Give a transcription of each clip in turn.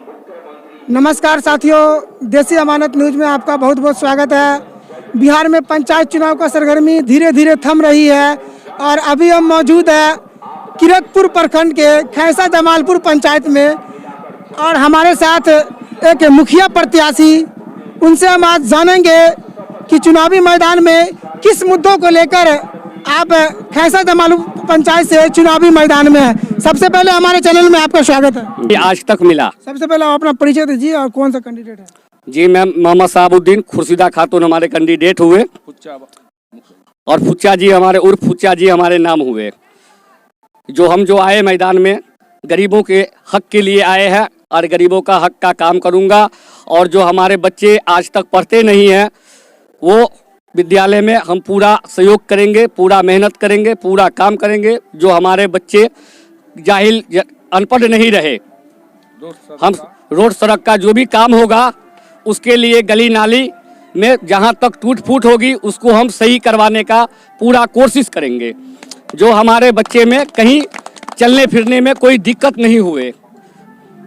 नमस्कार साथियों, देसी अमानत न्यूज में आपका बहुत बहुत स्वागत है। बिहार में पंचायत चुनाव का सरगर्मी धीरे धीरे थम रही है और अभी हम मौजूद है किरतपुर प्रखंड के खैसा जमालपुर पंचायत में और हमारे साथ एक मुखिया प्रत्याशी, उनसे हम आज जानेंगे कि चुनावी मैदान में किस मुद्दों को लेकर आप खैसा जमालपुर पंचायत से चुनावी मैदान में है। सबसे पहले हमारे चैनल में आपका स्वागत है। आज तक मिला। सबसे पहले आप अपना परिचय दीजिए और कौन सा कैंडिडेट है? जी, मैं मोहम्मद साहबुद्दीन खुर्शीदा खातून हमारे कैंडिडेट हुए और फुच्चा जी हमारे उर्फ फुच्चा जी हमारे नाम हुए। जो आए मैदान में गरीबों के हक के लिए आए हैं और गरीबों का हक का काम करूंगा। और जो हमारे बच्चे आज तक पढ़ते नहीं हैं वो विद्यालय में हम पूरा सहयोग करेंगे, पूरा मेहनत करेंगे, पूरा काम करेंगे। जो हमारे बच्चे जाहिल अनपढ़ नहीं रहे, हम रोड सड़क का जो भी काम होगा उसके लिए गली नाली में जहां तक टूट फूट होगी उसको हम सही करवाने का पूरा कोशिश करेंगे। जो हमारे बच्चे में कहीं चलने फिरने में कोई दिक्कत नहीं हुए।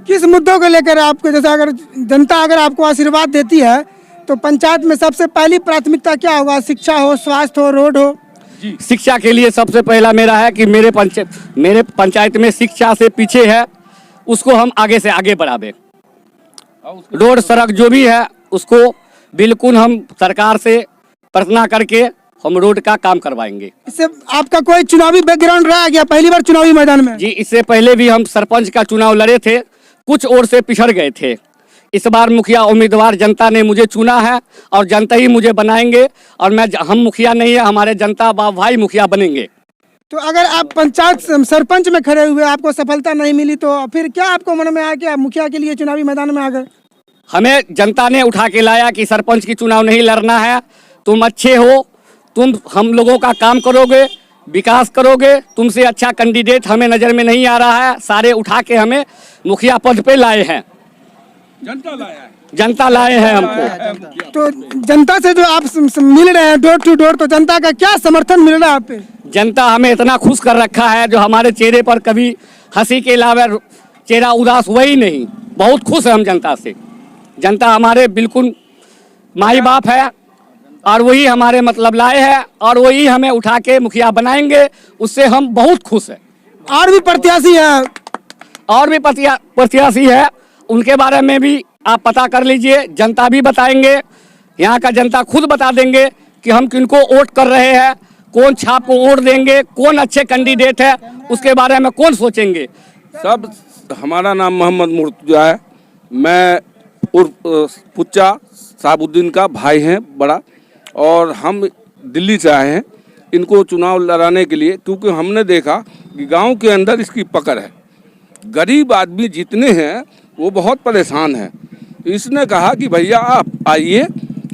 किस मुद्दों को लेकर आपको, जैसे अगर जनता अगर आपको आशीर्वाद देती है तो पंचायत में सबसे पहली प्राथमिकता क्या होगा? शिक्षा हो, स्वास्थ्य हो, रोड हो? जी, शिक्षा के लिए सबसे पहला मेरा है कि मेरे पंचायत में शिक्षा से पीछे है, उसको हम आगे से आगे बढ़ावे। रोड सड़क जो भी है उसको बिल्कुल हम सरकार से प्रार्थना करके हम रोड का काम करवाएंगे। इससे आपका कोई चुनावी बैकग्राउंड रहा क्या पहली बार चुनावी मैदान में? जी, इससे पहले भी हम सरपंच का चुनाव लड़े थे, कुछ ओर से पिछड़ गए थे। इस बार मुखिया उम्मीदवार जनता ने मुझे चुना है और जनता ही मुझे बनाएंगे और हम मुखिया नहीं है, हमारे जनता भाई मुखिया बनेंगे। तो अगर आप पंचायत सरपंच में खड़े हुए आपको सफलता नहीं मिली तो फिर क्या आपको मन में आया कि आप मुखिया के लिए चुनावी मैदान में आ गए? हमें जनता ने उठा के लाया कि सरपंच की चुनाव नहीं लड़ना है, तुम अच्छे हो, तुम हम लोगों का काम करोगे, विकास करोगे, तुमसे अच्छा कैंडिडेट हमें नज़र में नहीं आ रहा है। सारे उठा के हमें मुखिया पद पे लाए हैं, जनता लाए हैं हमको। तो जनता से जो आप मिल रहे हैं डोर टू डोर, तो जनता का क्या समर्थन मिल रहा है आप पे? जनता हमें इतना खुश कर रखा है, जो हमारे चेहरे पर कभी हंसी के अलावा चेहरा उदास हुआ ही नहीं। बहुत खुश है हम जनता से। जनता हमारे बिल्कुल माई बाप है और वही हमारे मतलब लाए हैं और वही हमें उठा के मुखिया बनाएंगे, उससे हम बहुत खुश हैं। और भी प्रत्याशी है? और भी प्रत्याशी है, उनके बारे में भी आप पता कर लीजिए, जनता भी बताएंगे। यहाँ का जनता खुद बता देंगे कि हम किनको वोट कर रहे हैं, कौन छाप को वोट देंगे, कौन अच्छे कैंडिडेट है, उसके बारे में कौन सोचेंगे। सब हमारा नाम मोहम्मद मुर्तजा है। मैं फुच्चा साहबुद्दीन का भाई हैं बड़ा, और हम दिल्ली से आए हैं इनको चुनाव लड़ाने के लिए, क्योंकि हमने देखा कि गांव के अंदर इसकी पकड़ है। गरीब आदमी जितने हैं वो बहुत परेशान हैं। इसने कहा कि भैया आप आइए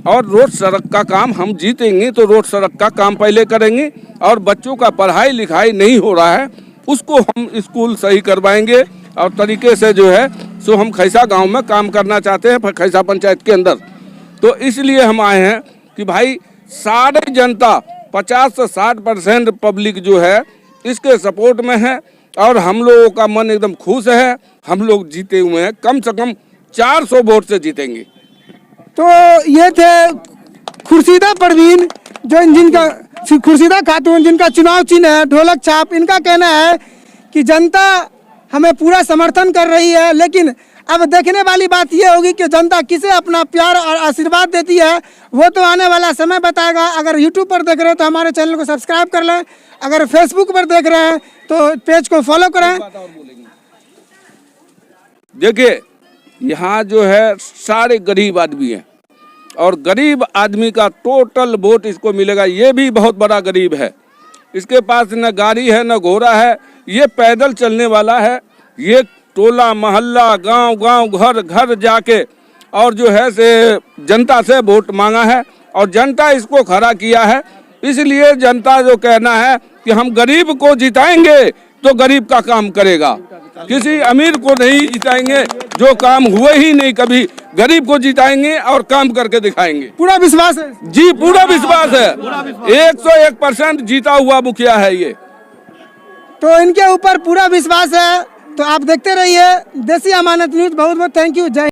और रोड सड़क का काम हम जीतेंगे तो रोड सड़क का काम पहले करेंगे, और बच्चों का पढ़ाई लिखाई नहीं हो रहा है उसको हम स्कूल सही करवाएंगे और तरीके से जो है सो हम खैसा गांव में काम करना चाहते हैं, खैसा पंचायत के अंदर। तो इसलिए हम आए हैं कि भाई सारे जनता 50 से 60% पब्लिक जो है इसके सपोर्ट में है और हम लोगों का मन एकदम खुश है। हम लोग जीते हुए हैं, कम से कम 400 वोट से जीतेंगे। तो ये थे खुर्शीदा परवीन, खुर्शीदा खातून जिनका चुनाव चिन्ह है ढोलक छाप। इनका कहना है कि जनता हमें पूरा समर्थन कर रही है, लेकिन अब देखने वाली बात ये होगी कि जनता किसे अपना प्यार और आशीर्वाद देती है, वो तो आने वाला समय बताएगा। अगर यूट्यूब पर देख रहे हैं तो हमारे चैनल को सब्सक्राइब कर लें, अगर फेसबुक पर देख रहे हैं तो पेज को फॉलो करें। देखिए, यहाँ जो है सारे गरीब आदमी हैं और गरीब आदमी का टोटल वोट इसको मिलेगा। ये भी बहुत बड़ा गरीब है, इसके पास न गाड़ी है न घोड़ा है, ये पैदल चलने वाला है। ये टोला मोहल्ला गांव गांव घर घर जाके और जो है से जनता से वोट मांगा है और जनता इसको खड़ा किया है। इसलिए जनता जो कहना है कि हम गरीब को जिताएंगे तो गरीब का काम करेगा, किसी अमीर को नहीं जिताएंगे जो काम हुए ही नहीं कभी। गरीब को जिताएंगे और काम करके दिखाएंगे। पूरा विश्वास है? जी, पूरा विश्वास है। 101% जीता हुआ मुखिया है ये। तो इनके ऊपर पूरा विश्वास है। तो आप देखते रहिए देसी अमानत न्यूज़। बहुत बहुत थैंक यू। जय